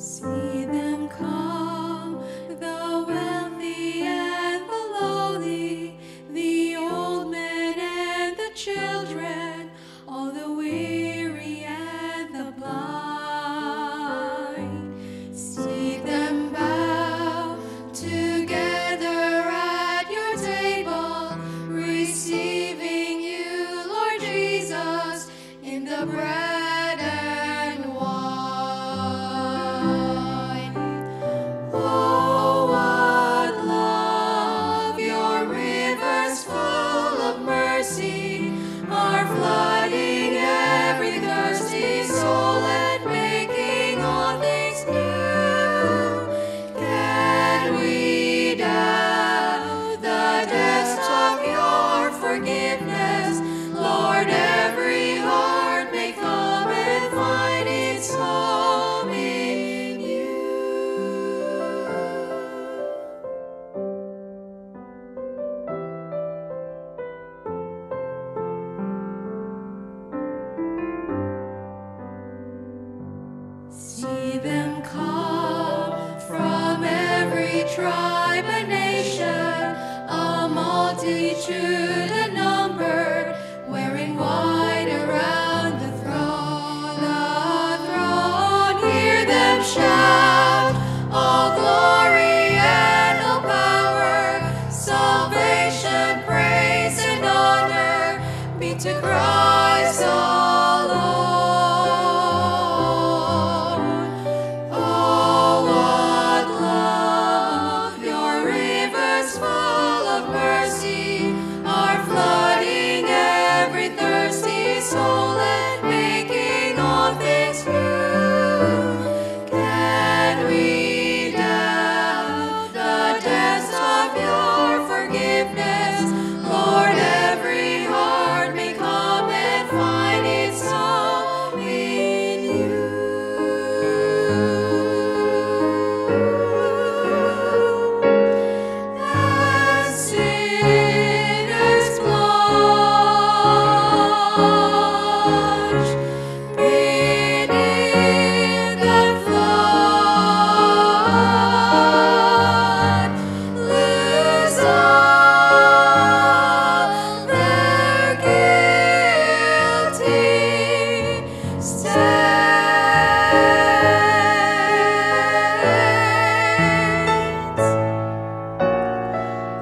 See them come, the wealthy and the lowly, the old men and the children, all the weary and the blind. See them bow together at your table, receiving you, Lord Jesus, in the bread and wine. Oh, what love! Your rivers full of mercy are flooding every thirsty soul and making all things new. Can we doubt the depths of your forgiveness? Lord, every heart may come and find its home in you. See them come from every tribe and nation, a multitude unnumbered, wearing white around the throne. Hear them shout, all glory and all power, salvation, praise and honor be to Christ alone. Oh, what love! Your rivers full of mercy are flooding every thirsty soul and making all things new. Can we doubt the depths of your forgiveness? Lord, every heart may come and find its home in you. As sinners plunge beneath the flood, lose all their guilty stains.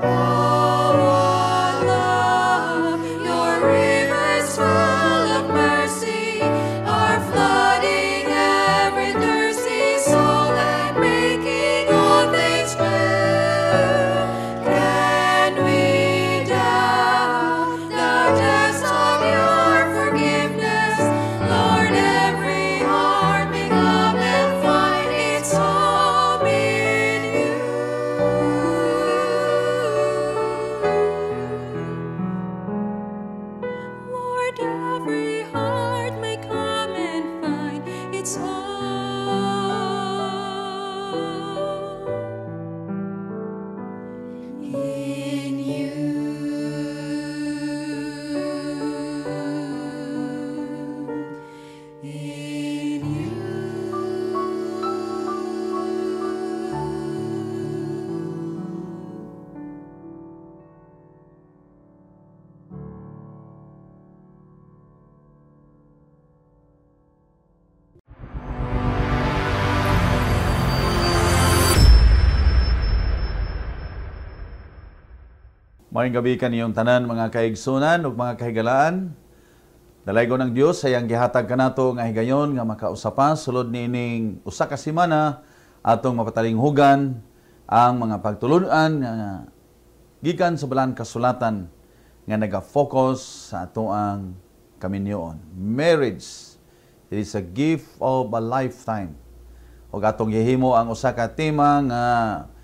Oh, what love! Your rivers full of mercy are flooding every thirsty soul and making all things new. Can we doubt the depths of your forgiveness? Lord, every heart may come and find its home in you. Lord, every heart may come and find its home in you. In you. Maayong gabi kaniyong tanan mga kaigsunan ug mga kahigalaan. Dalaygo ng Dios sayang gihatag kanato nga higayon nga makausapan sulod niining usa ka semana atong mapatalinghugan ang mga pagtulun-an nga gikan sa balaan kasulatan nga naga-focus sa atoang kaminyoon. Marriage, it is a gift of a lifetime. Ug atong gihimo ang usa ka tema nga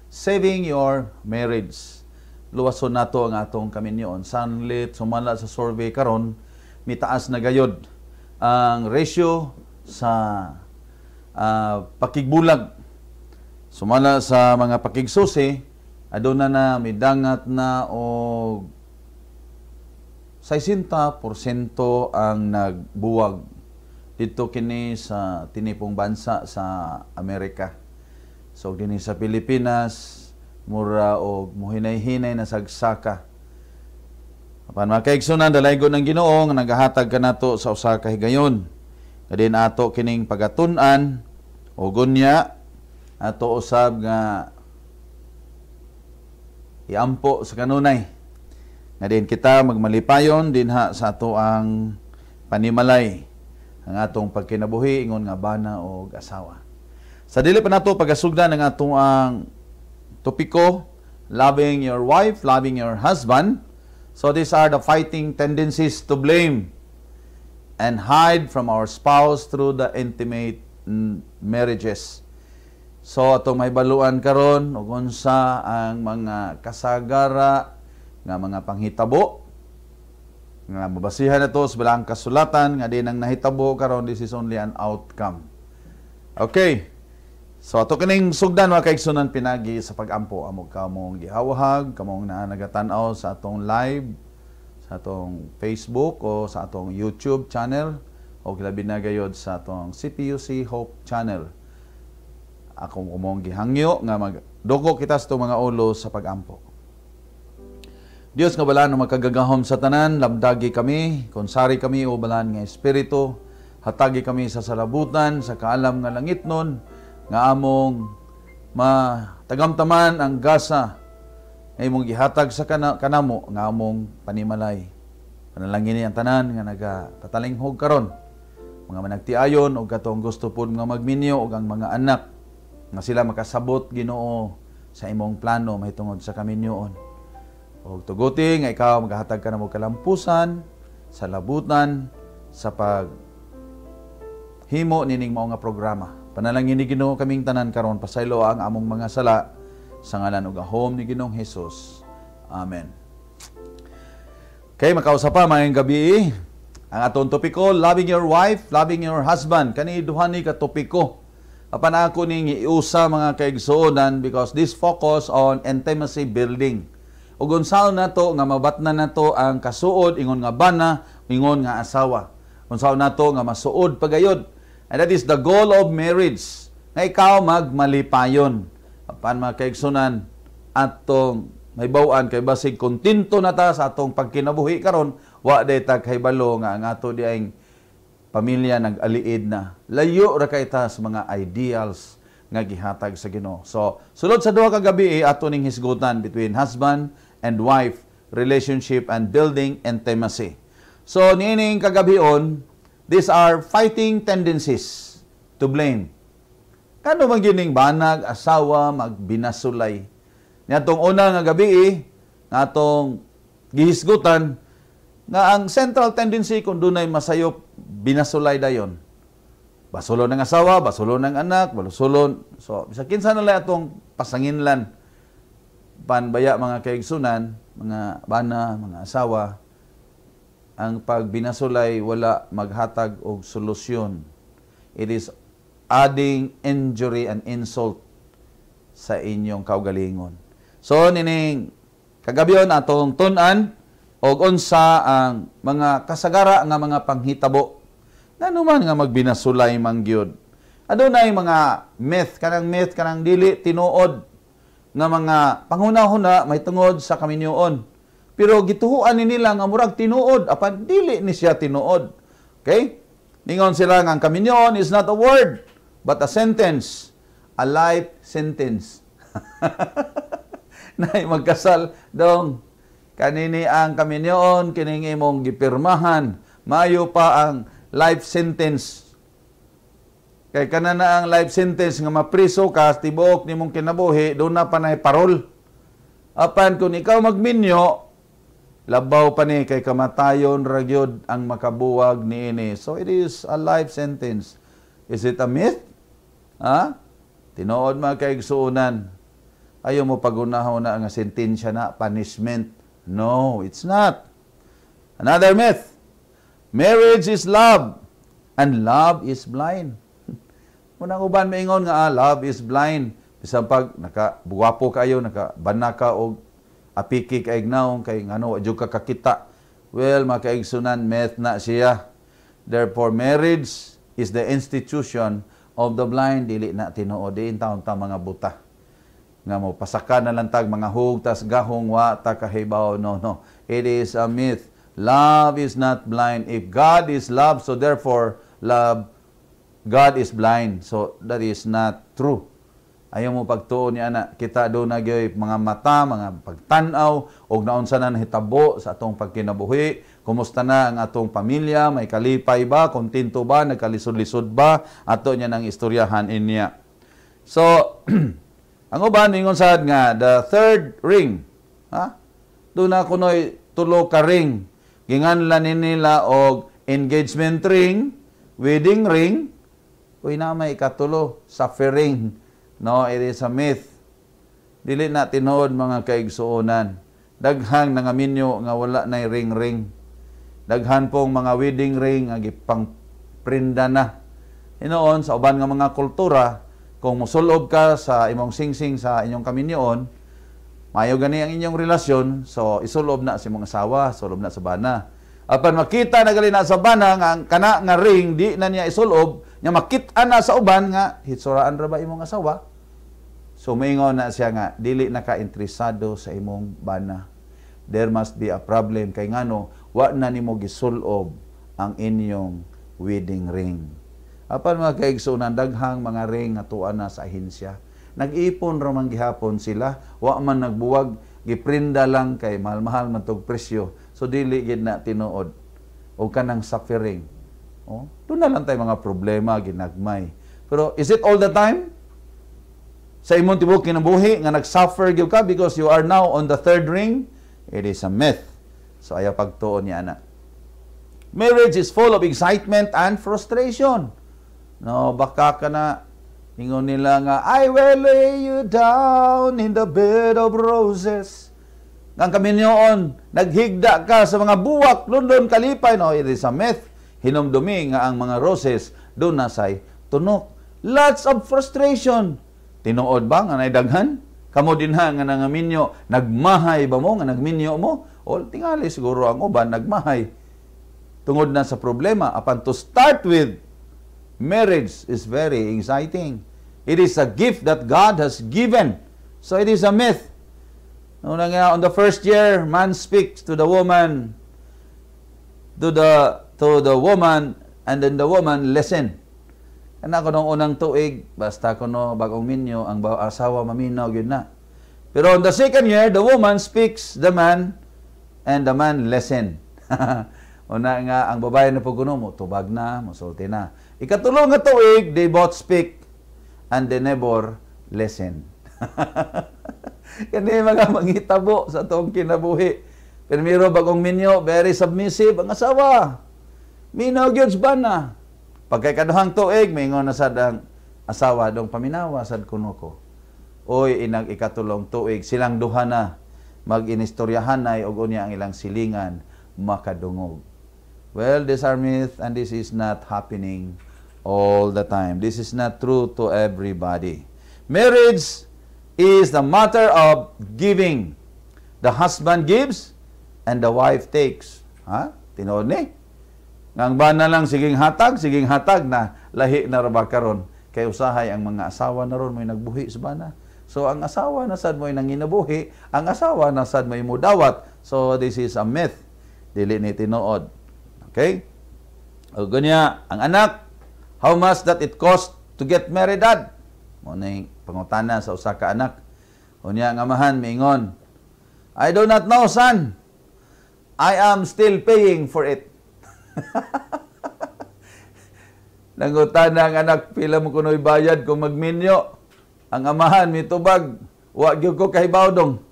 saving your marriage. Luwason nato ang atong kaminyoon. Sanlit sumala sa survey karon, mitaas na gayod ang ratio sa pakigbulag. Sumala sa mga pakigsusi, aduna na midangat na og 60% ang nagbuwag dito kini sa tinipong bansa sa Amerika. So dinhi sa Pilipinas mura og muhinay-hinay na sagsaka. Apan mga kaigsunan, dalaygon ng Ginoo nga nagahatag kanato sa usa ka higayon. Kadin ato kining pagatun-an o gunya ato usab nga iampo sa kanunay. Nga din kita magmalipayon dinha sa ato ang panimalay ang atong pagkinabuhi ingon nga bana o asawa. Sa dili pa nato pagasugdan ang atong ang topiko, loving your wife, loving your husband. So these are the fighting tendencies to blame and hide from our spouse through the intimate marriages. So atong may baluan karon ug unsa ang mga kasagara nga mga panghitabo nga mabasihan nato sa bilang kasulatan nga din ang nahitabo karon, this is only an outcome. Okay. So ato kining sugdan mga kaigsunan pinagi sa pagampo amo kamong gihawhag, kamong naanagatan-aw sa atong live sa atong Facebook o sa atong YouTube channel o labi na gayod sa atong CPUC Hope channel. Akong umong gihangyo nga magdugo kita sa mga ulo sa pagampo. Dios nga balaan nga makagagahom sa tanan, labdagi kami, konsari kami o balaan nga espiritu, hatagi kami sa salabutan, sa kaalam nga langitnon, nga among matagamtaman ang gasa nga imong gihatag sa kanamo nga among panimalay. Panalangin ang tanan nga nagatalinghog karon, mga managtiayon o katong gusto pud nga magminyo o ang mga anak nga sila makasabot Ginoo sa imong plano mahitungod sa kaminyoon. O tuguti nga ikaw maghahatag ka na mo kalampusan sa labutan sa pag himo nining mao nga programa. Panalangin ni Ginoo kaming tanan karon pasaylo ang among mga sala sa ngalan ug gahom ni Ginoong Hesus. Amen. Kay makausap pa mayong gabi ang atong topiko, loving your wife, loving your husband. Kani duha ni ka topiko. Apan ako ning iusa mga kaigsuonan because this focus on intimacy building. Ug unsaon nato nga mabatnan nato ang kasuod ingon nga bana, ingon nga asawa. Unsaon nato nga masuod pagayod. And that is the goal of marriage. Nga ikaw magmalipayon. Apan mga kaigsunan atong may bawaan kay basig kontento na ta sa atong pagkinabuhi karon, wa day ta kay balo nga ang ato diayng pamilya nag-aliid na. Layo ra kay ta sa mga ideals nga gihatag sa Ginoo. So, sulod sa duha ka gabi ato ning hisgutan between husband and wife relationship and building intimacy. So, niining kagabion, these are fighting tendencies to blame. Kano man gining banag asawa magbinasulay. Niadtong una nga gabi nga atong gihisgutan nga ang central tendency kung dunay masayop binasulay dayon. Basulon ng asawa, basulon ng anak, basulon. So, bisa kinsa na lang atong pasanginlan. Panbaya mga kaigsunan, mga bana, mga asawa, ang pagbinasulay wala maghatag og solusyon. It is adding injury and insult sa inyong kaugalingon. So, nining kagabion atong tun-an og unsa ang mga kasagara nga mga panghitabo ngano man nga magbinasulay mangyud. Adunay mga myth kanang dili tinuod nga mga panghuna-huna may tungod sa kaminyoon. Pero gituhuan ni nila nga murag tinuod apan dili ni siya tinuod. Okay? Ningon sila nga ang kaminyoon is not a word but a sentence, a life sentence. Nay magkasal dong kanini ang kaminyoon kining imong gipirmahan, mayo pa ang life sentence. Kay kana na ang life sentence nga mapriso ka tibuok nimong kinabuhi, do na pa nay parol. Apan kung ikaw magminyo, labaw pa ni kay kamatayon ra gyud ang makabuwag niini. So it is a life sentence. Is it a myth? Ha? Tinuod mga kaigsuonan. Ayaw mo pagunahon na nga sentensya na punishment. No, it's not. Another myth. Marriage is love and love is blind. Unang uban maingon nga love is blind. Bisan pag nakabuwapo kayo, nakabana ka og apiki kay ignaong kay ngano wa ka kakita. Well, makaigsunan myth na siya. Therefore marriage is the institution of the blind. Dili na tinuod din taon ta mga buta nga mo pasaka na lang tag mga hugtas gahong wa ta kahibaw. No, it is a myth. Love is not blind. If God is love, so therefore God is blind. So that is not true. Ayaw mo pagtuon niya na kita doon na mga mata, mga pagtanaw, o naunsa na nahitabo sa atong pagkinabuhi. Kumusta na ang atong pamilya? May kalipay ba? Kontento ba? Nagkalisod-lisod ba? Ato niya ng istoryahan inya. So, ang uban, ingon sad nga, the third ring. Ha? Doon na kuno'y tulo ka ring. Ginganlan nila og engagement ring, wedding ring, uy na may katulo, suffering. No, it is a myth. Dili na tinuod mga kaigsuonan. Daghang nangaminyo nga wala na ring-ring. Daghan pong mga wedding ring nga gipang prinda na. Hinoon sa uban nga mga kultura, kung musulob ka sa imong singsing sa inyong kaminyoon, mayo gani ang inyong relasyon, so isulob na sa imong asawa, sulob na sa bana. Apan makita na gali na sa bana nga kana nga ring di na niya isulob, nya makit-an na sa uban nga hitsuraan ra ba imong asawa? So moingon na siya nga dili na ka interesado sa imong bana. There must be a problem kay ngano wa na nimo gisulob ang inyong wedding ring. Apan mga kaigsunan daghang mga ring nga tuwa na sa ahensya. Nag-ipon ra man gihapon sila, wa man nagbuwag, giprinda lang kay mahal-mahal man tog presyo. So dili gid na tinuod o kanang suffering. Oh, doon na lang tayo mga problema ginagmay. Pero is it all the time? Sa imong tibuok kinabuhi nga nag-suffer gyud ka because you are now on the third ring? It is a myth. So ayaw pagtuon niya na. Marriage is full of excitement and frustration. No, baka ka na ingon nila nga, I will lay you down in the bed of roses. Ngang kaminyoon, naghigda ka sa mga buwak, London, kalipay. No, it is a myth. Hinumdumi nga ang mga roses, doon nasay tunok. Lots of frustration. Tinuod ba nga naidaghan? Kamo din ha nga nangaminyo, nagmahay ba mo nga nagminyo mo? O tingali siguro ang uban, nagmahay. Tungod na sa problema. Apan to start with, marriage is very exciting. It is a gift that God has given. So it is a myth. On the first year, man speaks to the woman, to the woman, and then the woman listen. Kana ko nung unang tuig, basta ko no bagong minyo, ang asawa maminaw yun na. Pero on the second year, the woman speaks the man, and the man listen. Una nga, ang babae na po kuno mo, tubag na, musulti na. Ikatulong nga tuig, they both speak, and the neighbor listen. Kani mga mangitabo sa itong kinabuhi. Primero bagong minyo, very submissive ang asawa. Minaw gyud ba na? Pagkay kaduhang tuig, mingon na sad ang asawa dong paminawa sad kuno ko. Oy inang ikatulong tuig, silang duha na mag-inistoryahan na og unya ang ilang silingan makadungog. Well, these are myth and this is not happening all the time. This is not true to everybody. Marriage is the matter of giving. The husband gives and the wife takes. Ha? Tinuod ni? Ngang ba na lang siging hatag na lahi na ra karon kay usahay ang mga asawa na ron may nagbuhi sa bana. So ang asawa na sad mo'y nanginabuhi, ang asawa na sad mo'y mudawat. So this is a myth. Dili ni tinuod. Okay? O gunya, ang anak, how much that it cost to get married, dad? Mo na pangutana sa usa ka anak. Unya ang amahan miingon, I do not know, son. I am still paying for it. Nangutana ang anak, pila mo kuno'y bayad kung magminyo. Ang amahan mitubag, wa gyud ko kay bawdong.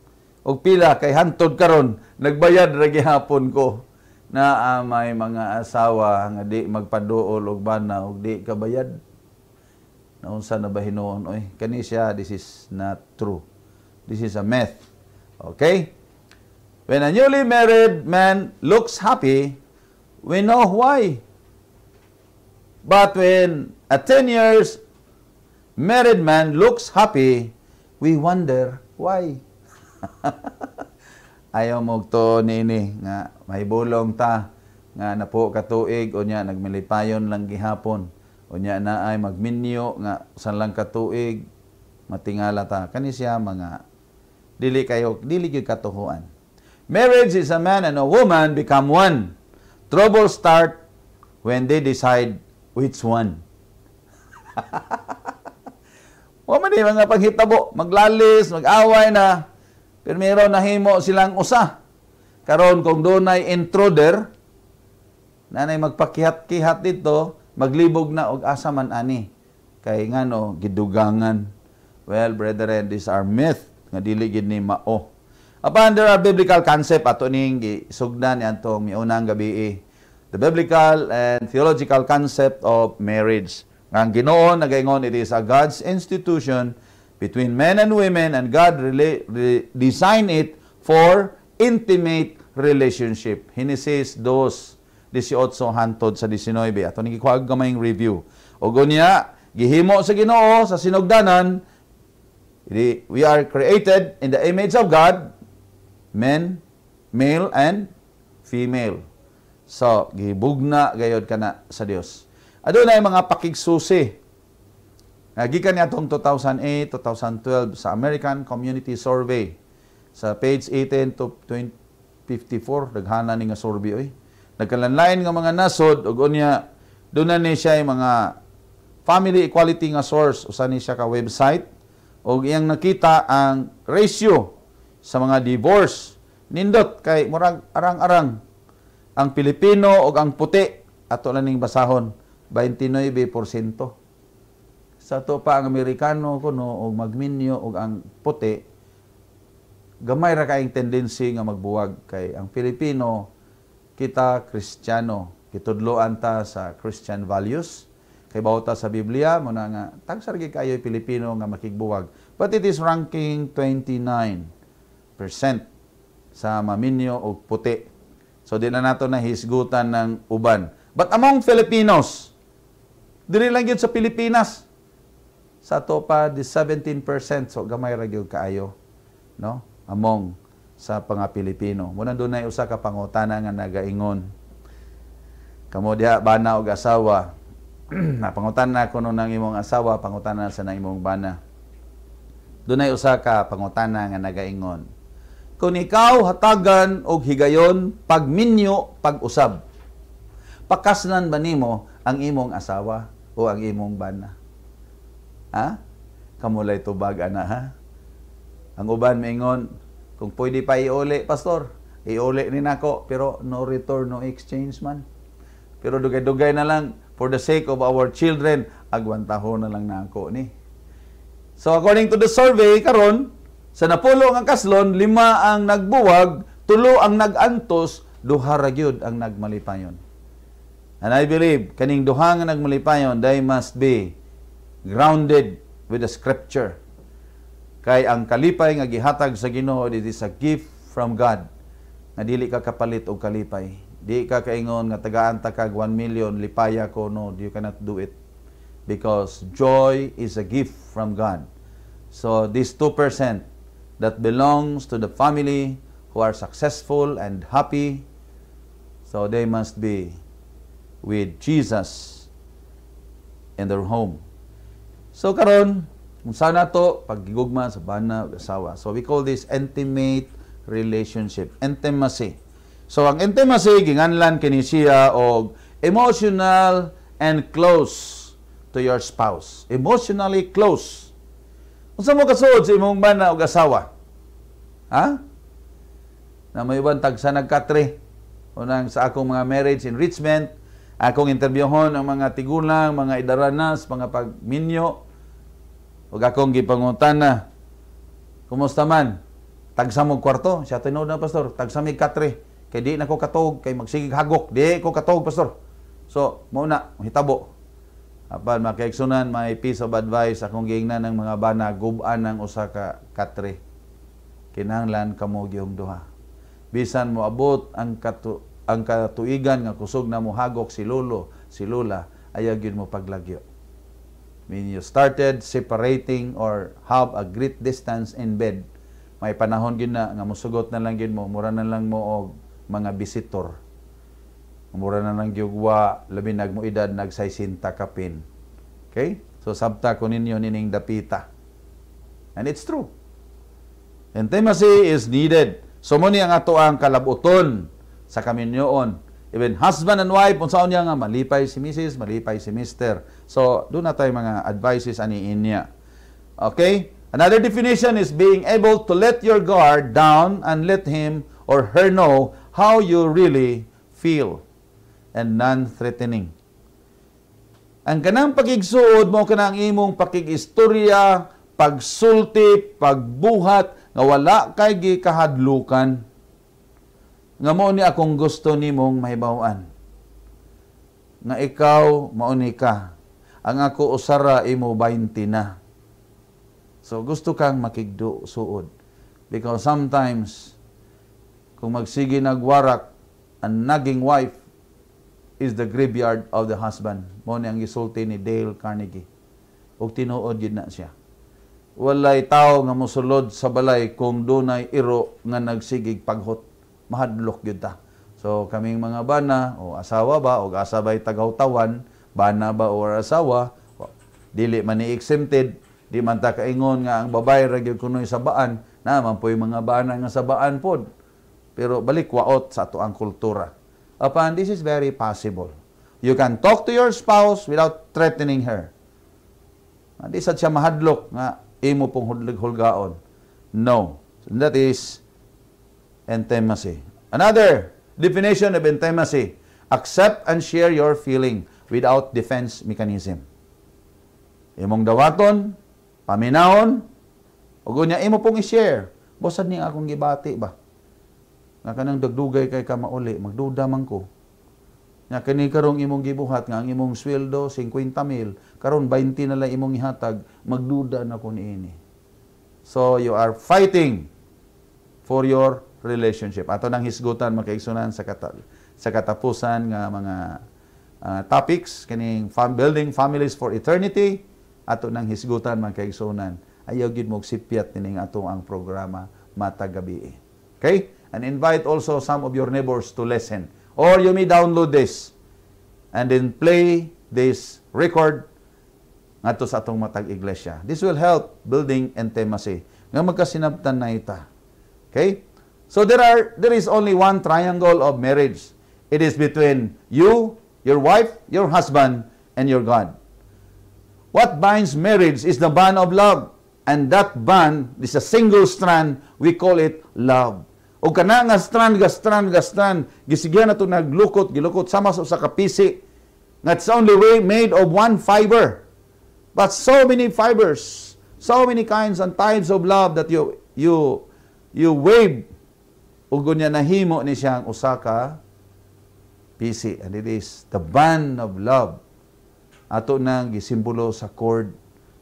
Og pila kay hantod karon, nagbayad ra gihapon ko. Na may mga asawa nga di magpaduol og bana og di kabayad. Naunsa na ba hinuon oy? Kani siya, this is not true. This is a myth. Okay? When a newly married man looks happy, we know why. But when a 10 years married man looks happy, we wonder why. Ayaw mo to nini nga may bulong ta nga napo katuig o niya nagmilipayon lang gihapon. Unya na ay magminyo nga usan lang ka tuig matingala ta kani siya mga dili gyud katuhuan. Marriage is a man and a woman become one. Trouble start when they decide which one. Wa man di mga panghitabo, maglalis, mag-away na. Pero meron nahimo silang usa. Karon kung dunay intruder, nanay magpakihat-kihat dito, maglibog na og asa man ani. Kay ngano gidugangan. Well, brethren, these are myth nga dili gid ni mao. Apan there are biblical concept ato ning gisugdan niadtong miunang gabi. The biblical and theological concept of marriage. Ang Ginoo nagaingon, it is a God's institution between men and women, and God designed it for intimate relationship. Genesis 2:18 hantod sa 19. Ato ni gikuhag gamayng review. O gunya, gihimo sa Ginoo sa sinugdanan, we are created in the image of God, men, male and female. So, gihibugna gayod kana sa Dios. Adunay mga pakigsusi. Gikan niya itong 2008, 2012 sa American Community Survey. Sa page 18 to 54, daghana ni nga survey oy. Nagkalanlain nga mga nasod ug unya doon na ni siya yung mga family equality nga source, usa ni siya ka website ug iyang nakita ang ratio sa mga divorce. Nindot kay murag arang-arang ang Pilipino ug ang puti ato lang ning basahon 29%. Sa to pa ang Amerikano kuno og magminyo og ang puti gamay ra kaayong tendency nga magbuwag kay ang Pilipino kita Kristiyano, kitudloan ta sa Christian values. Kay bawta sa Biblia mo na nga tagsar gyud kayo Pilipino nga makigbuwag. But it is ranking 29% sa maminyo og puti. So di na nato na hisgutan ng uban. But among Filipinos, dili lang gyud sa Pilipinas, sa to pa di 17%, so gamay ra gyud kaayo, no? Among sa mga Pilipino. Muna dunay usa ka pangutana nga nagaingon. Kamo diha bana og asawa. Napangutana ko nung ng imong asawa, pangutana sa nang imong bana. Dunay usa ka pangutana nga nagaingon. Kung ikaw hatagan og higayon pagminyo pag-usab, pakasnan ba nimo ang imong asawa o ang imong bana? Ha? Kamulay tubag ana ha? Ang uban maingon, kung pwede pa iuli, pastor, iuli ni nako, pero no return, no exchange man. Pero dugay-dugay na lang, for the sake of our children, agwantahon na lang nako ni. So according to the survey karon, sa napulo nga kaslon, 5 ang nagbuwag, 3 ang nagantos, 2 ra gyud ang nagmalipayon. And I believe kaning 2 nga nagmalipayon, they must be grounded with the scripture. Kay ang kalipay nga gihatag sa Ginoo, it is a gift from God. Nga dili ka kapalit og kalipay. Di ka kaingon nga tagaan ta kag 1 million lipaya ko, no, you cannot do it. Because joy is a gift from God. So this 2% that belongs to the family who are successful and happy, so they must be with Jesus in their home. So karon, kung saan na to, paggigugma sa bana o asawa. So we call this intimate relationship, intimacy. So ang intimacy, ginganlan kini siya og emotional and close to your spouse. Emotionally close. Kung saan mo kasuod sa imong bana o asawa? Ha? Na may ibang tagsa nagkatre. Unang sa akong mga marriage enrichment, akong interviewon ang mga tigulang, mga idaranas, mga pagminyo, o akong gipangutana, kumusta man? Tagsa mo kwarto? Siya tinod na, pastor, tagsa mi katre. Kay di na ko katog, kay magsigig hagok, di ko katog, pastor. So, mauna, hitabo. Apan, makaiksunan, may piece of advice, akong giingnan ng mga bana, guban ng usa ka katre. Kinahanglan kamo gihong duha. Bisan mo abot ang katuigan nga kusog na mo hagok si lolo, si lola, ayaw yun mo paglagyo. When you started separating or have a great distance in bed, may panahon yun na nga musugot na lang yun mo, mura na lang mo og mga visitor. Mura na lang yun wa, labi nagmo edad nagsaysinta kapin. Okay? So sabta ko ninyo nining dapita. And it's true. Intimacy is needed. So mo ni ang ato ang kalabuton sa kaminyoon. Even husband and wife, unsaon niya nga malipay si Mrs., malipay si Mr. So, doon na tayo mga advices ani inya. Okay? Another definition is being able to let your guard down and let him or her know how you really feel and non-threatening. Ang kanang pagigsuod mo kanang imong pakigistorya, pagsulti, pagbuhat nga wala kay gikahadlukan. Nga mo ni akong gusto nimong mahibaw-an. Nga ikaw mauni ka. Ang ako usara imo 20 na. So gusto kang makigdusuod. Because sometimes kung magsige nagwarak, ang naging wife is the graveyard of the husband. Mo ni ang gisulti ni Dale Carnegie. Ug tinuod yun na siya. Walay tao nga mosulod sa balay kung dunay iro nga nagsigig paghot. Mahadlok yun ta. So, kaming mga bana, o asawa ba, o asabay tagaw-tawan, bana ba o asawa, dili man ni exempted, di man ta kaingon nga ang babae ragyod kunoy sa baan, naman po yung mga bana nga sa baan pod. Pero balik waot sa ato ang kultura. Apan, this is very possible. You can talk to your spouse without threatening her. Di sad siya mahadlok nga imo pong hulgaon. No. So that is intimacy. Another definition of intimacy, accept and share your feeling without defense mechanism. Imong dawaton, paminahon, ug unya imo pong i-share. Bosad ni akong gibati ba? Nga kanang dagdugay kay ka mauli, magduda man ko. Nga kani karong imong gibuhat nga ang imong sweldo 50,000, karon 20 na lang imong ihatag, magduda na ko niini. So you are fighting for your relationship. Ato nang hisgutan makaigsunan sa katapusan nga mga topics kaning building families for eternity. Ato nang hisgutan makaigsunan. Ayaw gid mo sipyat nining ato ang programa matag gabi. Okay? And invite also some of your neighbors to listen. Or you may download this and then play this record ngadto sa atong matag iglesia. This will help building intimacy. Nga magkasinabtan na ita. Okay? So there is only one triangle of marriage. It is between you, your wife, your husband, and your God. What binds marriage is the bond of love. And that bond is a single strand. We call it love. O kana nga strand, gisigyan na ito gilukot, sama sa kapisi. That's only way made of one fiber. But so many fibers, so many kinds and types of love that you wave. Ug niya nahimo ni siyang usa ka pisi, and it is the bond of love. Ato nang gisimbolo sa cord.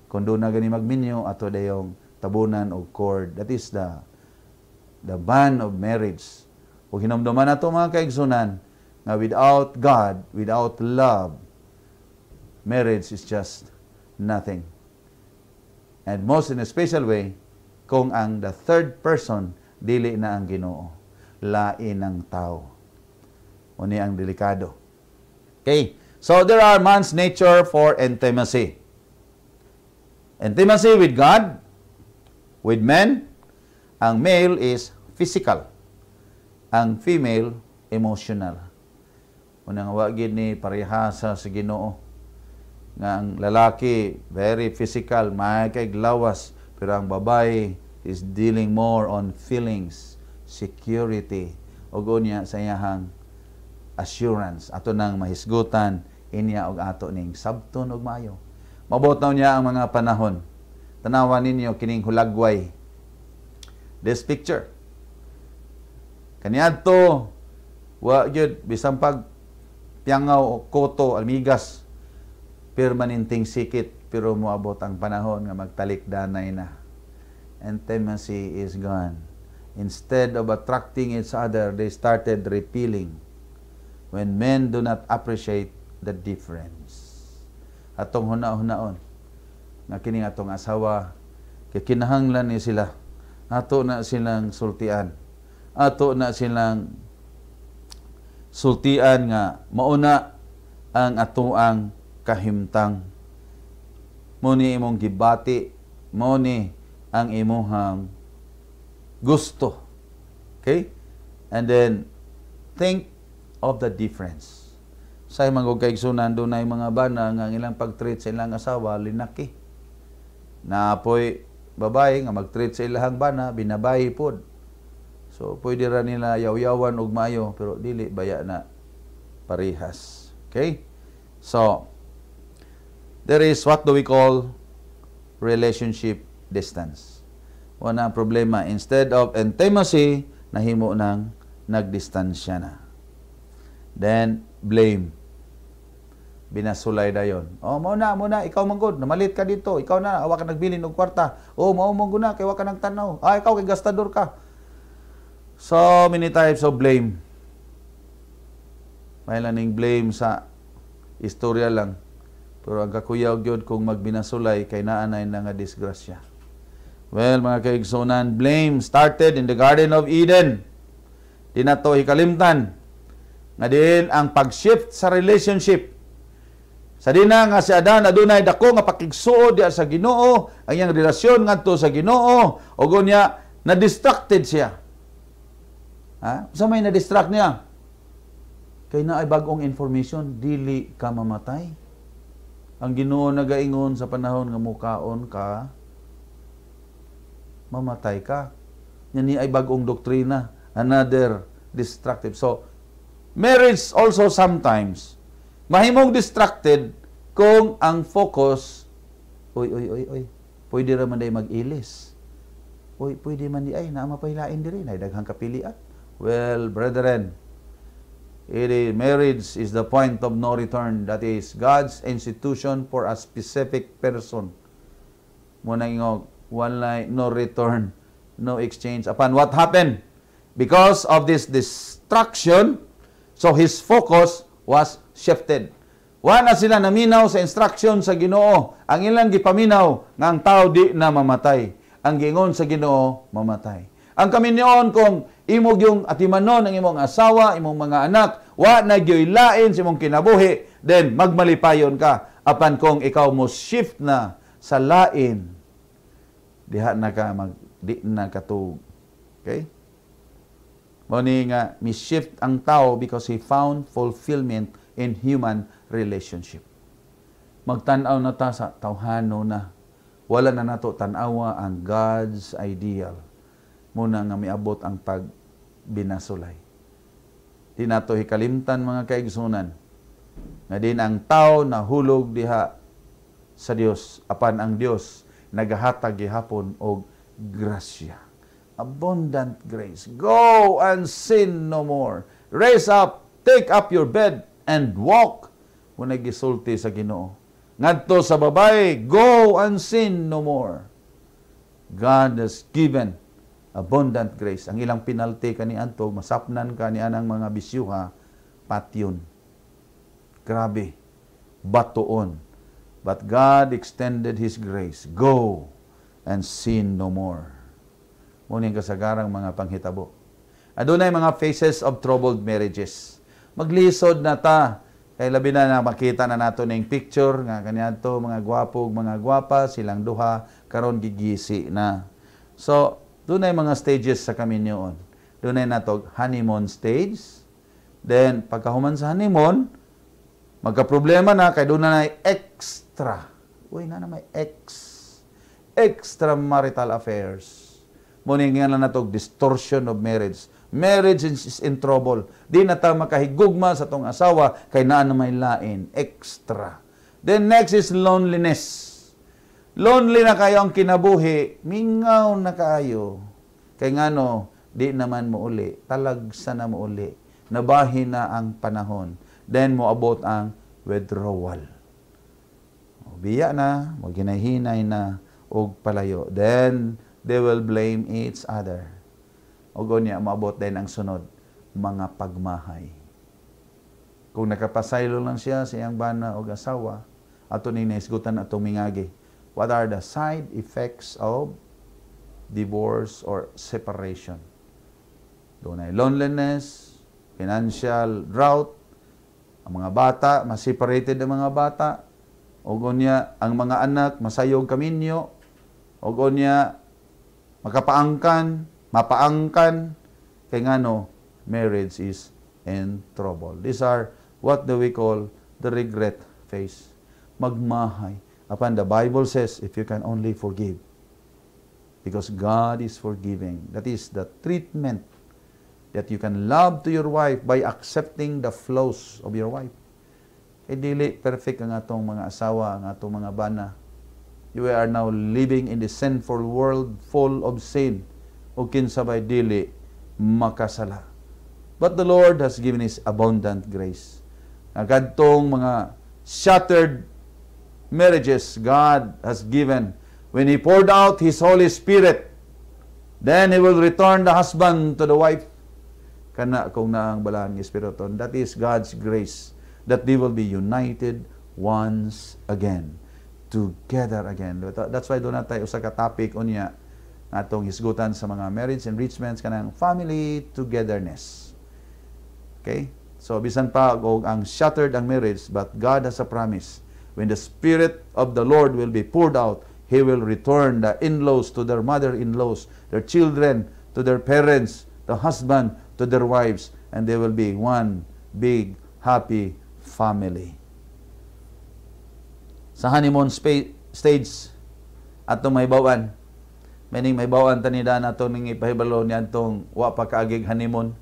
Kung doon na gani magminyo, ato dayong tabunan og cord. That is the bond of marriage. Ug hinumduman nato mga kaigsunan nga without God, without love, marriage is just nothing. And most in a special way, kung ang the third person dili na ang Ginoo, lain ang tao. Uni ang delikado. Okay. So there are man's nature for intimacy. Intimacy with God, with men. Ang male is physical. Ang female, emotional. Unang wagid ni parehasa sa Ginoo. Nga ang lalaki, very physical, may kay glawas. Pero ang babae is dealing more on feelings, security, ug unya sa iyahang assurance. Ato nang mahisgutan inya og ato ning sabton og maayo. Mabuot na niya ang mga panahon. Tanawan ninyo kining hulagway. This picture. Kaniadto wa gyud bisan pag piangaw o koto almigas permanenteng sikit pero moabot ang panahon nga magtalik danay na. Intimacy is gone. Instead of attracting each other, they started repelling when men do not appreciate the difference. Atong huna-hunaon nga kining atong asawa kay kinahanglan ni sila, ato na silang sultian, ato na silang sultian nga mauna ang atoang kahimtang. mo ni imong gibati, mo ni ang imuhang gusto. Okay? And then, think of the difference. Sa mga kaigsunan, doon na mga bana nga ilang pag-treat sa ilang asawa, linaki. Na apoy babae nga mag-treat sa ilang bana, binabayi pod. So, pwede ra nila yaw-yawan og maayo, pero dili baya na parehas. Okay? So, there is what do we call relationship distance. Wala ang problema. Instead of intimacy, nahimo nang nagdistansya na. Then, blame. Binasulay dayon. Oh, muna, ikaw manggod, namalit ka dito. Ikaw na, awa ka nagbilin og kwarta. Oh, mao na, kay wa ka nagtanaw. Ah, ikaw kay gastador ka. So many types of blame. May laning blame sa istorya lang. Pero ang kakuyaw gyud kung magbinasulay kay naanay na nga disgrasya. Well, mga kaigsunan, blame started in the Garden of Eden. Di na to hikalimtan. Nga din ang pag-shift sa relationship. Sa dina nga si Adan adunay dako nga pakigsuo diya sa Ginoo, ang iyang relasyon ngadto sa Ginoo, ug unya na-distracted siya. Ha? Sa may na-distract niya? Kay naay bag-ong information, dili ka mamatay. Ang Ginoo nagaingon sa panahon nga mukaon ka, mamatay ka. Yan ay bag-ong doktrina, another destructive. So, marriage also sometimes mahimong distracted kung ang focus, oy, pwede raman day mag-ilis. Oy, pwede man di ay, naamapahilain di rin, ay daghang kapilian. Well, brethren, marriage is the point of no return. That is God's institution for a specific person. Muna ingog, no return, no exchange. Upon what happened? Because of this distraction, so his focus was shifted. Wala sila naminaw sa instruction sa Ginoo. Ang ilang gipaminaw nga ang tao di na mamatay. Ang gingon sa Ginoo, mamatay. Ang kaminyon kung imog yung atimanon ng imong asawa, imong mga anak, wa na gyoy lain sa imong kinabuhi, then magmalipayon ka. Apan kung ikaw mo shift na sa lain, diha na ka di na katug. Okay? Muni nga, mi-shift ang tao because he found fulfillment in human relationship. Magtanaw na ta sa tawhano na. Wala na nato tanawa ang God's ideal. Muna nga miabot ang pagbinasulay. Di nato hikalimtan mga kaigsunan. Nga din ang tao na hulog diha sa Dios. Apan ang Dios nagahatag gihapon og grasya. Abundant grace. Go and sin no more. Raise up, take up your bed, and walk. Muna gisulti sa Ginoo. Ngadto sa babae, go and sin no more. God has given abundant grace. Ang ilang penalty kani anto, masapnan ka ni anang mga bisyuha, patyon. Grabe. Batuon. But God extended His grace. Go and sin no more. Muning kasagarang mga panghitabo. Adunay mga phases of troubled marriages. Maglisod na ta. Kay labi na makita na nato ning picture nga kaniadto mga gwapo, mga gwapa, silang duha karon gigisi na. So, dunay mga stages sa kaminyoon. Dunay nato honeymoon stage. Then pagkahuman sa honeymoon, magka-problema na kay doon na extra. Uy, na may extramarital affairs. Muning nga na nato distortion of marriage. Marriage is in trouble. Di na ta makahigugma sa tong asawa kay naa na may lain. Extra. Then next is loneliness. Lonely na kayo ang kinabuhi. Mingaw na kayo. Kay ngano, di naman mo uli. Talagsa na mo uli. Nabahin na ang panahon. Then mo abot ang withdrawal. Biya na, maginahinay na, og palayo. Then they will blame each other. O niya, maabot din ang sunod, mga pagmahay. Kung nakapasaylo lang siya sa iyang bana o asawa, ato ni naisgutan at tumingagi. What are the side effects of divorce or separation? Doon ay loneliness, financial drought, ang mga bata, mas separated ang mga bata, ug unya ang mga anak masayog kaminyo, ug unya makapaangkan, mapaangkan, kay ngano marriage is in trouble. These are what do we call the regret phase. Magmahay. Apan the Bible says, if you can only forgive, because God is forgiving. That is the treatment that you can love to your wife by accepting the flaws of your wife. E dili perfect ang atong mga asawa, ang atong mga bana. You are now living in the sinful world full of sin. O kinsabay dili makasala. But the Lord has given His abundant grace. Agadtong mga shattered marriages God has given, when He poured out His Holy Spirit, then He will return the husband to the wife. Kana kung naang balaan ng Espiritu. That is God's grace, that they will be united once again, together again. That's why doon na tayo usa ka topic unya atong hisgutan sa mga marriage enrichments kanang family togetherness. Okay? So bisan pa og ang shattered ang marriage, but God has a promise. When the Spirit of the Lord will be poured out, He will return the in-laws to their mother-in-laws, their children to their parents, the husband to their wives, and they will be one big, happy family. Sa honeymoon stage, atong may bawan, meaning may bawan tanida na itong ipahibalo niya itong wa pa kaagig honeymoon.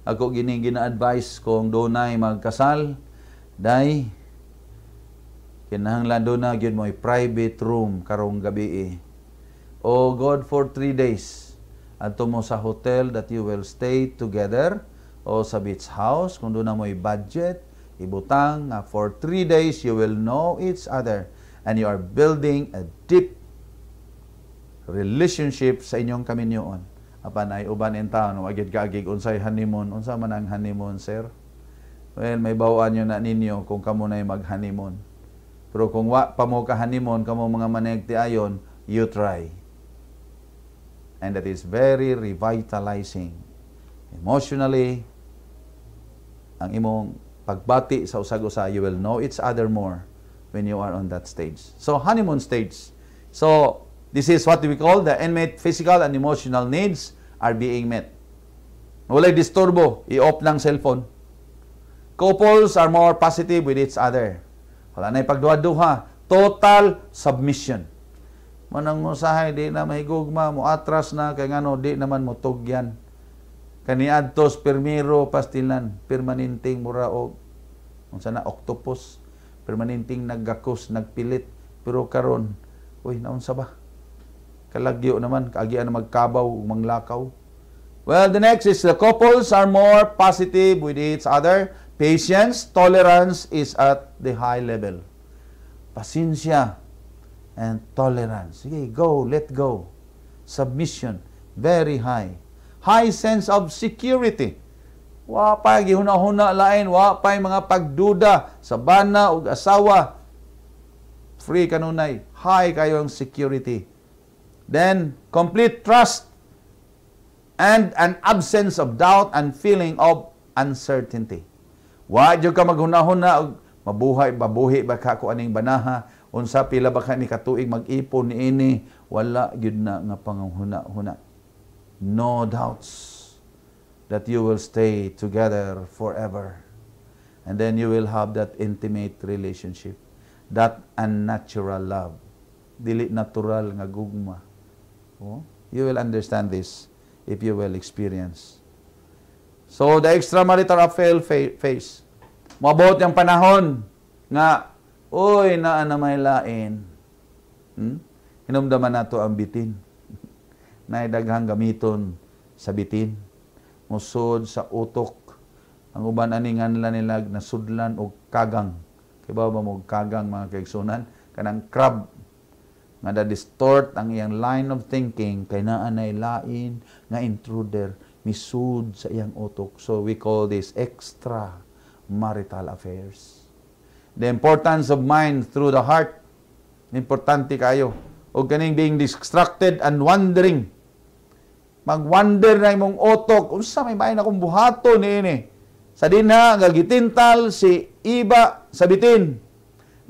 Ako gina-advise kung doon ay magkasal, day, kinahanglan doon na yun mo private room karong gabi. O God for 3 days. Ato mo sa hotel that you will stay together o sa beach house kung doon na mo budget, ibutang for 3 days you will know each other and you are building a deep relationship sa inyong kaminyoon. Apan ay uban in town, wagid kaagig unsay honeymoon. Unsa man ang honeymoon, sir? Well, may bawaan nyo na ninyo kung kamo na mag-honeymoon. Pero kung wa pa mo ka-honeymoon, kamo mga manegti ayon, you try. And that is very revitalizing. Emotionally, ang imong pagbati sa usag-usa, you will know each other more when you are on that stage. So, honeymoon stage. So, this is what we call the intimate physical and emotional needs are being met. Walay disturbo, i-off ng cellphone. Couples are more positive with each other. Wala na ipagduha-duha. Total submission. Manang usahay, di na mahigugma, mo atras na, kay ngano, di naman mo tugyan. Kaniadtos, permiro, pastilan, permanenting muraog. Kung sana, octopus, permanenting naggakos, nagpilit. Pero karon, uy, naunsa ba? Kalagyo naman, kaagian na magkabaw, manglakaw. Well, the next is the couples are more positive with each other. Patience, tolerance is at the high level. Pasensya and tolerance. Sige, go, let go. Submission, very high. High sense of security. Wa pa gihuna-huna lain, wa pa mga pagduda sa bana ug asawa. Free kanunay, high kayo ang security. Then, complete trust and an absence of doubt and feeling of uncertainty. Wa jud ka maghuna-huna og mabuhi ba ka ko aning banaha, unsa pila ba ka ni katuig mag-ipon niini, wala gyud na nga panghuna-huna. No doubts that you will stay together forever. And then you will have that intimate relationship, that unnatural love, dili natural nga gugma. Oh, you will understand this if you will experience. So, the extramarital affair phase. Mabot yung panahon nga, uy, naa na may lain. Hinumdaman nato ang bitin. Naidaghang gamiton sa bitin. Musod sa utok. Ang uban aningan nila nasudlan o kagang. Kaya ba mo kagang mga kaigsunan? Kanang crab. Nga da-distort ang iyang line of thinking kay naa nay lain nga intruder misud sa iyang utok. So we call this extramarital affairs. The importance of mind through the heart. Importante kayo. O kaning being distracted and wandering. Mag-wander na imong utok. Unsa may bayan akong buhaton niini. Sa dinha nga gitintal si iba sa bitin.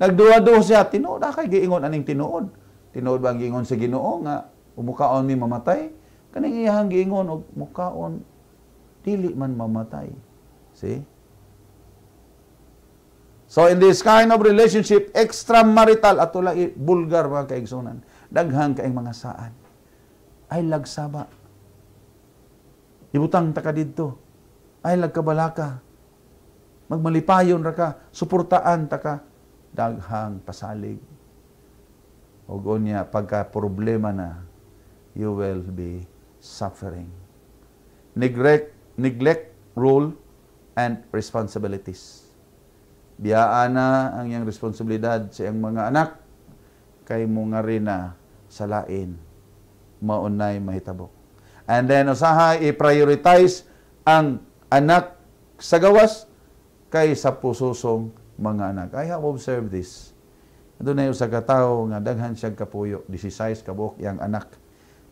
Nagduwa-duwa siya, tinuod kay giingon aning tinuod. Tinuod ba ang giingon sa Ginoo nga umukaon mi mamatay? Kaning iyang giingon og mukaon dili man mamatay. See? So in this kind of relationship, extramarital at wala bulgar mga kaigsunan, daghang kaayong mga saan. Ay lagsaba. Ibutang ta ka didto. Ay lagkabalaka. Magmalipayon ra ka, suportaan ta ka, daghang pasalig. Ug unya pagka problema na, you will be suffering. Neglect role and responsibilities. Biyaan na ang iyang responsibilidad sa iyang mga anak, kay mo nga rin na sa lain, maunay mahitabo. And then, usaha, i-prioritize ang anak sa gawas kay sa pususong mga anak. I have observed this. Doon na yung sa katao nga daghan siyang kapuyo, 16 kabuok yang anak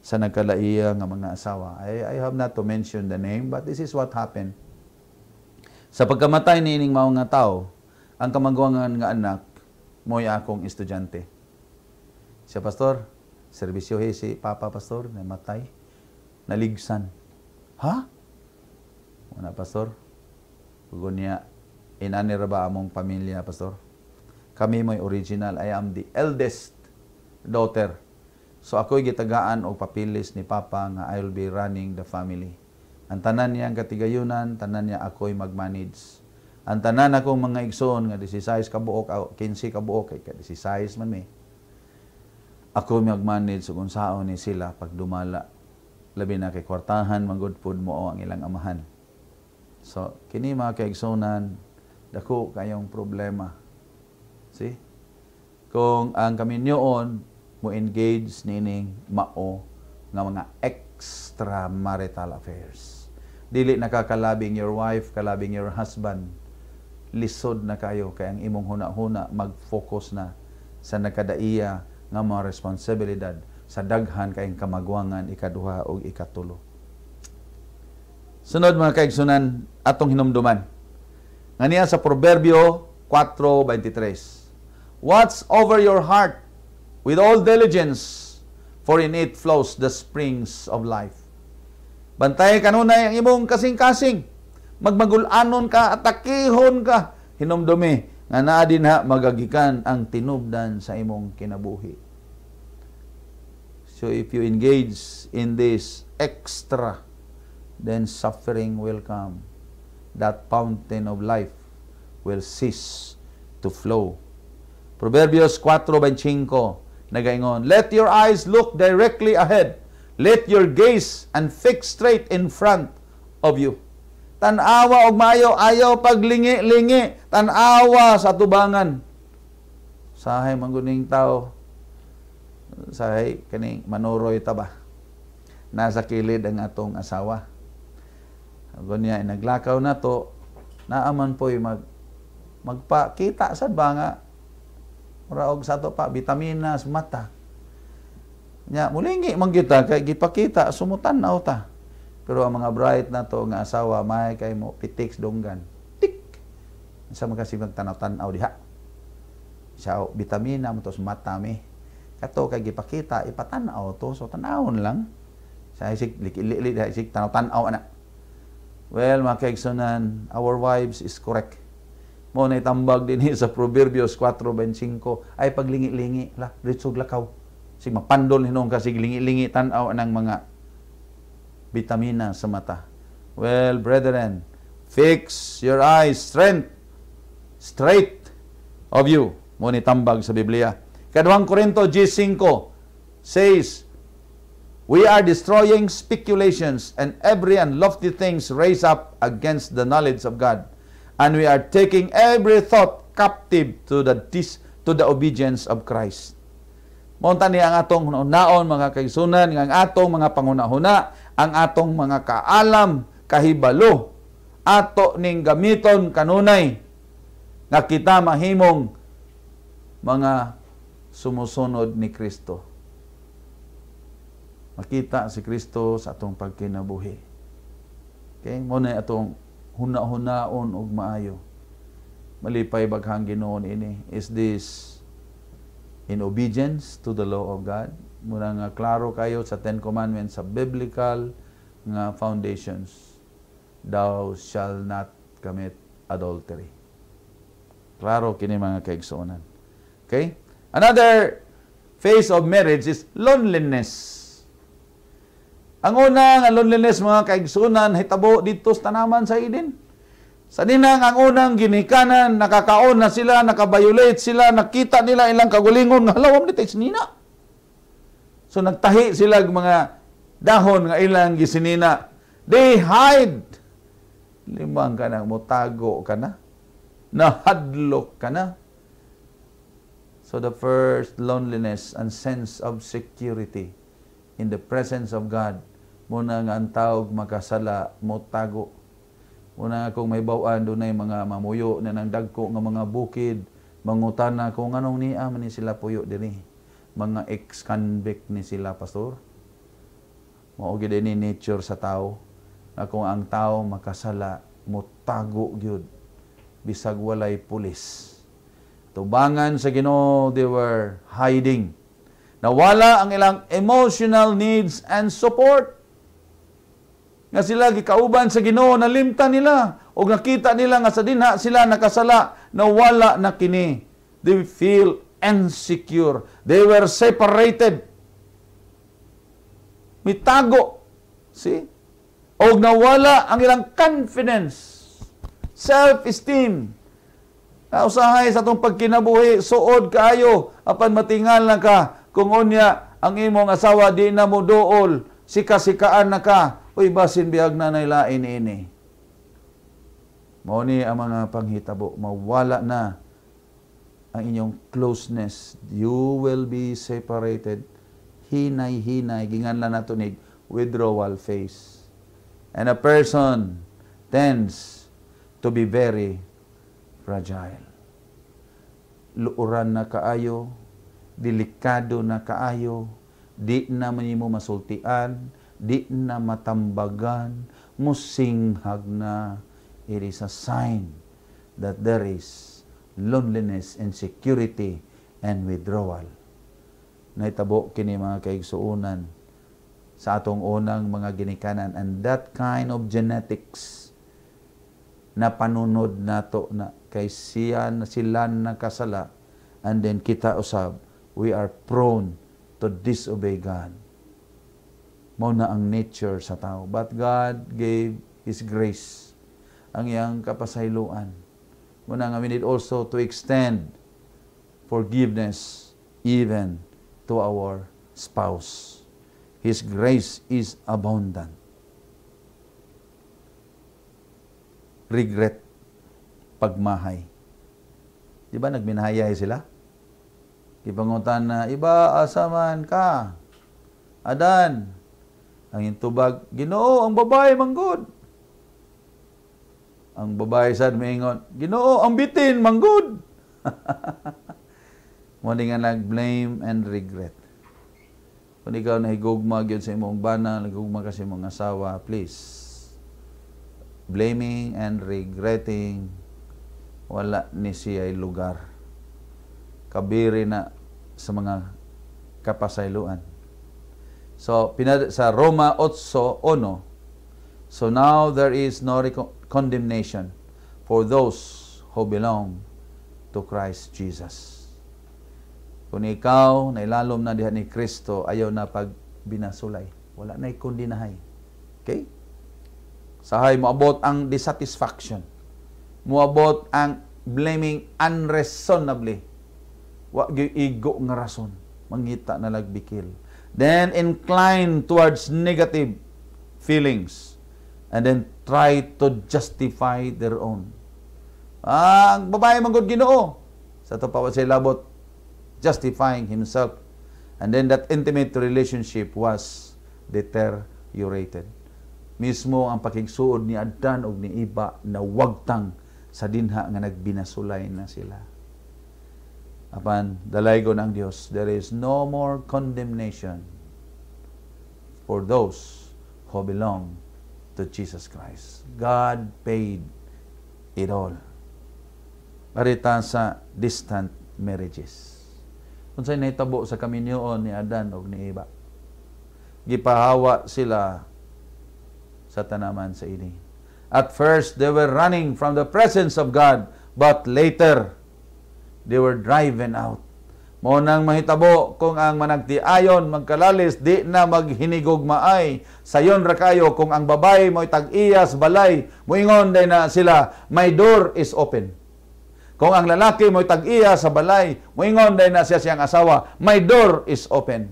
sa nagkalaiya nga mga asawa. I have not to mention the name, but this is what happened. Sa pagkamatay ni ining mao nga tao, ang kamangguangan nga anak, mo'y akong estudyante. Siya, pastor, serbisyo si Papa, pastor, namatay, naligsan. Ha? Una, pastor, huwag niya, inanira ba among pamilya, pastor? Kami mo'y original. I am the eldest daughter. So ako'y gitagaan o papilis ni Papa nga I will be running the family. Ang tanan niya ang katigayunan, tanan niya ako'y mag-manage. Ang tanan akong mga igsoon nga 16 kabuok, 15 kabuok, kay 16 man may. Ako mag-manage so kung saan ni sila pag dumala. Labi na kay kwartahan, magudpod mo ang ilang amahan. So, kini mga kaigsonan, dako kayong problema. See? Kung ang kami niyoon, mo engage nining mao nga mga extramarital affairs. Dili nakakalabing your wife, kalabing your husband. Lisod na kayo kay ang imong huna-huna mag-focus na sa nakadaiya nga mga responsibilidad sa daghan kayong kamagwangan ikaduha o ikatulo. Sunod mga kaigsunan, atong hinumduman. Nga sa Proverbio 4:23. Watch over your heart with all diligence, for in it flows the springs of life. Bantay kanunay ang imong kasing-kasing. Magmagulanon ka, atakihon ka. Hinumdumi, nga naa din ha, magagikan ang tinubdan sa imong kinabuhi. So if you engage in this extra, then suffering will come. That fountain of life will cease to flow. Proverbios 4:25 nagaingon, let your eyes look directly ahead. Let your gaze and fix straight in front of you. Tanawa og maayo, ayaw paglingi-lingi. Tanawa sa tubangan. Sahay mangguning tao. Sahay kaning manuroy ta ba? Nasa kilid ang atong asawa. Gunya naglakaw na to, naaman po'y magpakita sad ba nga raog sa to pa vitaminas mata. Nya mulingi man kita kay gipakita sumutan-aw ta. Pero ang mga bright na to nga asawa may kay mo pitix donggan. Tik. Sa magkasi magtanaw-tanaw diha. Sa vitamina mo to sa mata mi. Kato kay gipakita ipatanaw to so tanawon lang. Sa isig likili diha isig tanaw-tanaw ana. Well, mga kaigsunan, our wives is correct. Mo na itambag din sa Proverbios 4:25 ay paglingi-lingi la ritsog lakaw. Sig mapandol hinong kasi lingi-lingi tan-aw anang mga vitamina sa mata. Well, brethren, fix your eyes straight of you. Mo ni tambag sa Biblia. Kaduhang Korinto 10:5 says, we are destroying speculations and every unlofty things raised up against the knowledge of God. And we are taking every thought captive to the obedience of Christ. Monta niya ang atong naon mga kaigsunan, ang atong mga pangunahuna, ang atong mga kaalam, kahibalo, ato ning gamiton kanunay, nga kita mahimong mga sumusunod ni Kristo. Makita si Kristo sa atong pagkinabuhi. Okay? Muna atong huna-hunaon og maayo. malipay baghang Ginoo ini? Is this in obedience to the law of God? Muna nga klaro kayo sa Ten Commandments, sa biblical nga foundations. Thou shall not commit adultery. Klaro kini mga kaigsuonan. Okay? Another phase of marriage is loneliness. Ang unang loneliness mga kaigsuonan hitabo dito sa tanaman sa Eden. Sa dinang ang unang ginikanan, nakakaon na sila, nakabiolate sila, nakita nila ilang kagulingon nga halawam dito sinina. So nagtahi sila mga dahon nga ilang gisinina. They hide. Limang ka na, mutago ka na. Nahadlok ka na. So the first loneliness and sense of security in the presence of God. Muna nga ang tawag makasala, mutago. Muna nga kung may bawaan, doon ay mga mamuyo na ng dagko nga mga bukid. Mangutana kung anong niya man ni sila puyo diri. Mga ex-convict ni sila, pastor. Maugid ni nature sa tao. Na kung ang tao makasala, mutago gyud bisag walay pulis. Tubangan sa Ginoo, they were hiding. Nawala ang ilang emotional needs and support. Nga sila gikauban sa Ginoo, nalimtan nila o nakita nila nga sa dinha sila nakasala, nawala na kini. They feel insecure. They were separated. Mitago. See? O nawala ang ilang confidence, self-esteem. Nausahay sa itong pagkinabuhi, suod kaayo, apan matingal na ka, kung unya ang imong asawa di na mo dool, sika-sikaan na ka, uy basin biyag na nailain ini. Mao ni ang mga panghitabo, mawala na ang inyong closeness. You will be separated. Hinay-hinay, ginganlan na tunig, withdrawal phase. And a person tends to be very fragile. Luuran na kaayo, delikado na kaayo, di na mo masultian, di na matambagan, musinghag na. It is a sign that there is loneliness, insecurity, and withdrawal. Naitabo kini mga kaigsuunan sa atong unang mga ginikanan, and that kind of genetics na panunod nato na kay sila nakasala, and then kita usab, we are prone to disobey God. Mao na ang nature sa tao. But God gave His grace, ang iyang kapasayloan. Muna nga we need also to extend forgiveness even to our spouse. His grace is abundant. Regret, pagmahay. Di ba nagminahayay sila? Ipangutan na, iba asaman ka. Adan, ang intubag, Ginoo, ang babae manggod. Ang babae sad maingon, Ginoo, ang bitin manggod. Muna nga nag-blame and regret. Kung ikaw nahigugma gyud sa imong bana, nahigugma ka sa imong asawa, please. Blaming and regretting, wala ni siya'y lugar. Kabiri na sa mga kapasayloan. So, sa Roma 8:1, so now there is no condemnation for those who belong to Christ Jesus. Kung ikaw, nailalom na diha ni Kristo, ayaw na pagbinasulay. Wala na'y kondinahay. Okay? Sahay, moabot ang dissatisfaction. Moabot ang blaming unreasonably. Wa igo nga rason. Mangita na lagbikil. Then incline towards negative feelings. And then try to justify their own. Ang babae manggod Ginoo. Sa to pa siya labot, justifying himself. And then that intimate relationship was deteriorated. Mismo ang pakigsuod ni Adan o ni Iba na wagtang sa dinha nga nagbinasulay na sila. Apan, dalaygo ng Dios, there is no more condemnation for those who belong to Jesus Christ. God paid it all. arita sa distant marriages. Unsay nahitabo sa kaminyoon ni Adan ug ni Eva? Gipahawa sila sa tanaman sa ini. At first, they were running from the presence of God, but later, they were driven out. Mao nang mahitabo kung ang managtiayon magkalalis di na maghinigog maay. Sayon ra kayo kung ang babae mo'y tag-iyas balay, moingon day na sila, my door is open. Kung ang lalaki mo'y tag-iyas sa balay, moingon day na siya siyang asawa, my door is open.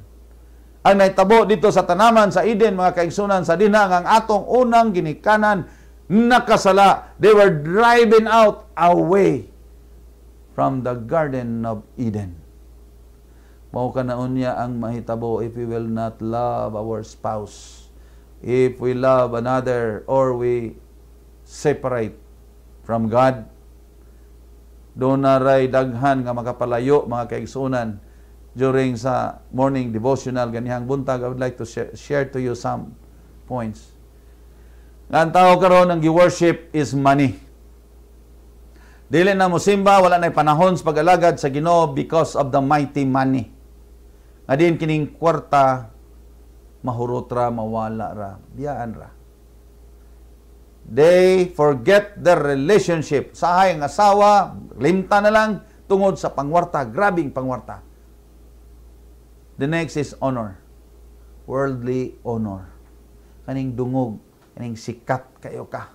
Ang nahitabo dito sa tanaman sa Eden, mga kaigsunan, sa dinang ang atong unang ginikanan nakasala. They were driven out away from the Garden of Eden. Mao kanaon niya ang mahitabo if we will not love our spouse, if we love another, or we separate from God, doon na ray daghan nga makapalayo, mga kaigsunan. During sa morning devotional ganihang buntag, I would like to share to you some points. Ang tao karon ang gi-worship is money. Dili na mo simba, wala na panahon sa pag-alagad sa Ginoo because of the mighty money. Adin kining kwarta, mahurot ra, mawala ra, biyaan ra. They forget their relationship. Sahay ang asawa, limta na lang tungod sa pangwarta, grabing pangwarta. The next is honor. Worldly honor. Kaning dungog, kaning sikat kayo ka.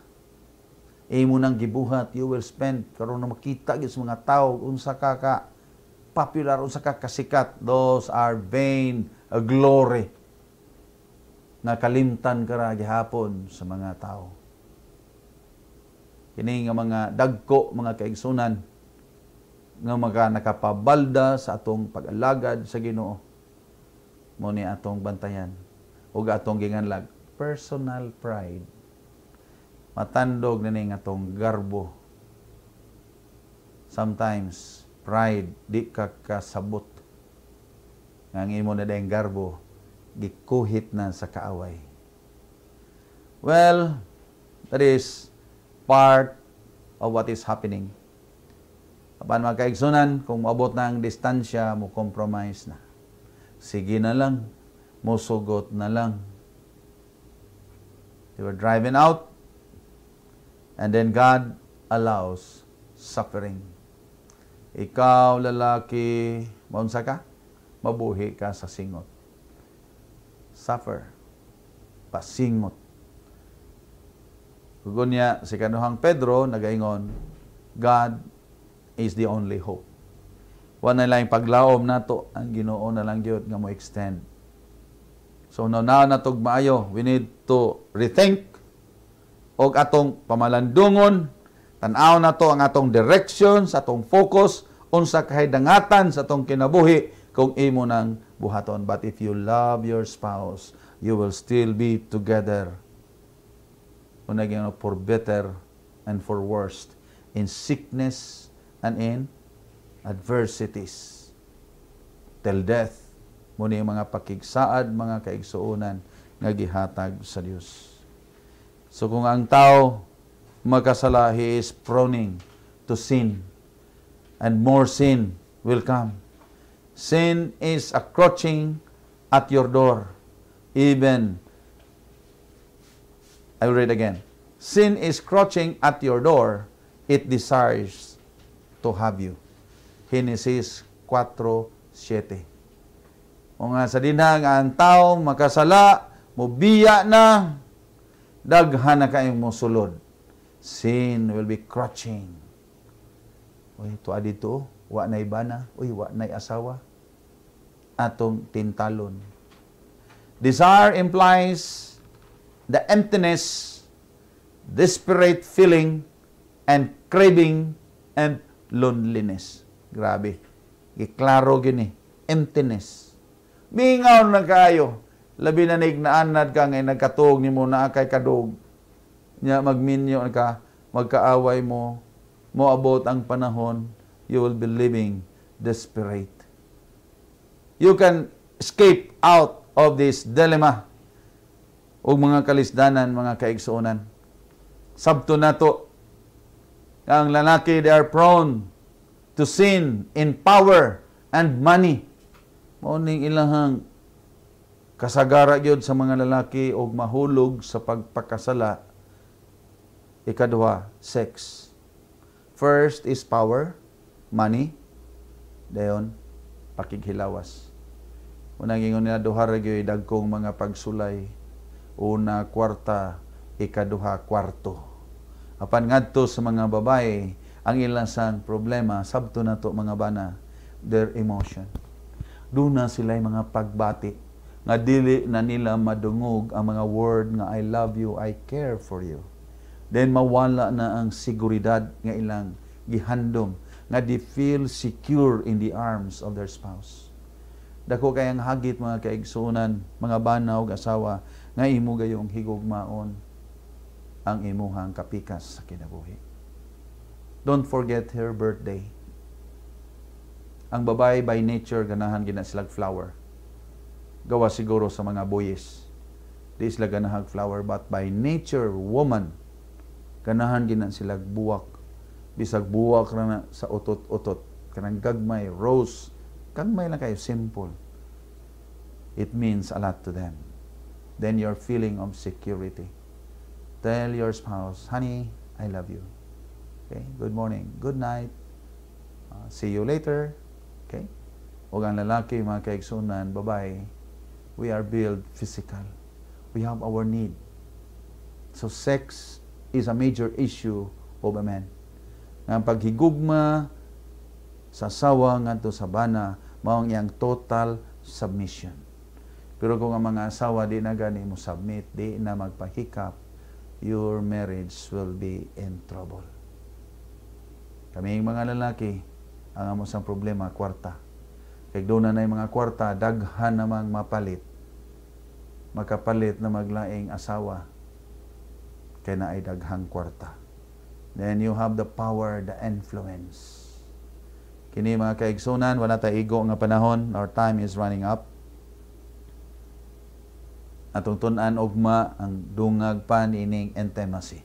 Imo nang gibuhat, you will spend karon na makita gyud sa mga tawo unsa ka popular, unsa ka kasikat. Those are vain glory. Nakalimtan ka ra gihapon sa mga tao. Kini nga mga dagko, mga kaigsunan nga mga nakapabalda sa atong pag-alagad sa Ginoo. Mo ni atong bantayan ug atong ginganlag personal pride. Matandog na ning atong garbo. Sometimes pride di ka kasabot. Nga imo na dayang garbo gikuhit na sa kaaway. Well, that is part of what is happening. Apan mga kaigsunan, kung maabot na ang distansya, mo compromise na. Sige na lang, mo sugot na lang. They were driven out, and then God allows suffering. Ikaw, lalaki, maunsa ka? Mabuhi ka sa singot. Suffer. Pasingot. Kugun niya, si kanuhang Pedro, nagaingon, God is the only hope. Wala na lang paglaom nato, ang Ginoo na lang yun nga mo extend. So, now natog maayo, we need to rethink og atong pamalandungon, tan-aw na to ang atong direction, sa atong focus, unsa kahay dangatan sa atong kinabuhi kung imo nang buhaton. But if you love your spouse, you will still be together. For better and for worse, in sickness and in adversities, till death. Muna yung mga pakigsaad, mga kaigsuunan nga gihatag sa Dios. So kung ang tao magkasala, he is proning to sin, and more sin will come. Sin is approaching at your door. Even, I will read again. Sin is crouching at your door. It desires to have you. Genesis 4:7. O nga sa dinha nga ang tao makasala, mubiya na, daghan na kayong mosulod. Sin will be crouching. Uy, tuwa dito, wa na ibana, uy, wa na asawa. Atong tintalon. Desire implies the emptiness, desperate feeling, and craving, and loneliness. Grabe. Giklaro gini. Emptiness. Mingaw na kayo. Labi na naignaanad ka ngay nagkatog ni mo na kay kadog. Nya magminyo ka, magkaaway mo, moabot ang panahon, you will be living desperate. You can escape out of this dilemma o mga kalisdanan, mga kaigsuonan. Sabto na to, ang lalaki, they are prone to sin in power and money. Mao ning ilahang kasagara gyud sa mga lalaki og mahulog sa pagpakasala. Ikaduha, sex. First is power, money. Dayon, pakighilawas. Unang ingon nila duha ra gyud dagkong mga pagsulay. Una, kwarta, ikaduha, kwarto. Apan ngadto sa mga babae, ang ilang sang problema, sabto na to mga bana, their emotion. Doon na sila'y mga pagbati, nga dili na nila madungog ang mga word nga I love you, I care for you. Then mawala na ang seguridad nga ilang gihandom, nga they feel secure in the arms of their spouse. Dako kayang hagit mga kaigsunan, mga bana ug asawa, nga imo gayong higugmaon ang imuhang kapikas sa kinabuhi. Don't forget her birthday. Ang babae by nature ganahan gina silag flower. Gawa siguro sa mga boys. Di sila ganahag flower, but by nature woman ganahan gina silag buwak. Bisag buwak ra na sa utot-utot. Kanang gagmay, rose, gagmay lang kayo, simple. It means a lot to them. Then your feeling of security. Tell your spouse, honey, I love you. Okay? Good morning. Good night. See you later. Okay? O ang lalaki, mga kaigsunan, babae, we are built physical. We have our need. So sex is a major issue of a man. Ang paghigugma sa asawa ngadto sa bana, mao ang iyang total submission. Pero kung ang mga asawa di na gani mo submit, di na magpahikap, your marriage will be in trouble. Kaming mga lalaki, ang amo sang problema, kwarta. Kaya doon na mga kwarta, daghan namang mapalit. Makapalit na maglaing asawa. Kaya na ay daghang kwarta. Then you have the power, the influence. Kini mga kaigsunan, wala tayo igo nga panahon. Our time is running up. Atong tun-an ugma ang dungag pa nining intimacy.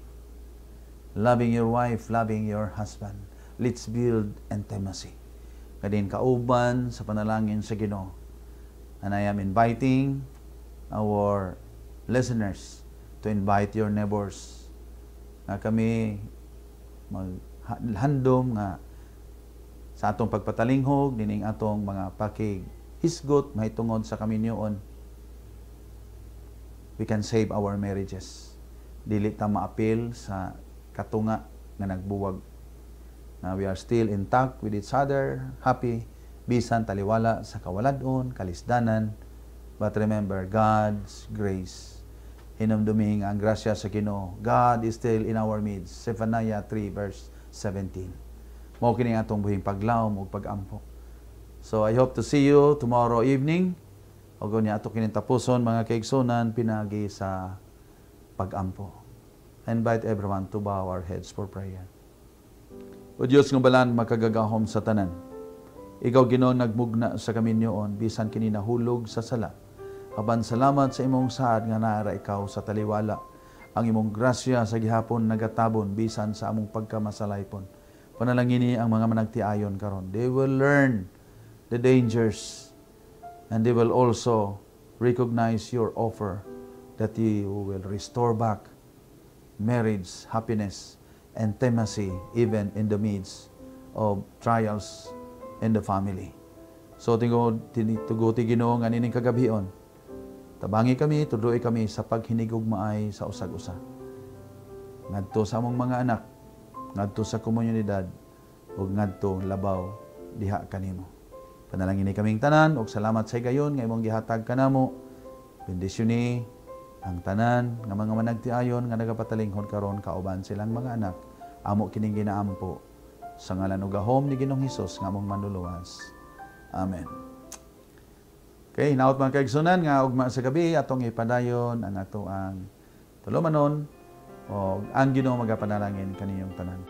Loving your wife, loving your husband. Let's build intimacy. Kadin kauban sa panalangin sa Ginoo. And I am inviting our listeners to invite your neighbors. Nga kami maghandom nga sa atong pagpatalinghog, dining atong mga pakighisgot, mahitungod sa kaminyoon. We can save our marriages. Dili ta maapil sa katunga nga nagbuwag. We are still intact with each other, happy, bisan taliwala sa kawaladon, kalisdanan. But remember, God's grace. Hinumduming ang grasya sa Ginoo. God is still in our midst. Zephaniah 3 verse 17. Mao kini atong buhing paglawom ug pag-ampo. So I hope to see you tomorrow evening. O niya ato kinintapuson mga kaigsunan pinagi sa pag-ampo. I invite everyone to bow our heads for prayer. O Diyos nga balan makagagahom sa tanan. Ikaw Ginoo nagmugna sa kaminyoon bisan kini nahulog sa sala. Aban salamat sa imong saad nga naara ikaw sa taliwala. Ang imong grasya sa gihapon nagatabon bisan sa among pagkamasalaypon. Panalangini ang mga managtiayon karon. They will learn the dangers. And they will also recognize your offer that you will restore back marriage, happiness, intimacy, even in the midst of trials in the family. So, tuguti Ginoo nga nining kagabion. Tabangi kami, tuduy kami sa paghinigugmaay sa usag-usa. Ngadto sa among mga anak, ngadto sa komunidad, ug ngadto labaw diha kanimo. Panalangin ni kaming tanan, og salamat sa gayon nga imong gihatag kanamo. Bendisyon ni ang tanan nga mga managtiayon nga nagapatalinghod karon kauban silang mga anak. Amo kining ginaampo sa ngalan ug gahom ni Ginoong Hesus nga among manluluwas. Amen. Okay, hinaot mga kaigsunan nga ugma sa gabi atong ipadayon ang ato ang tulumanon o ang Ginoo magapanalangin kaniyong tanan.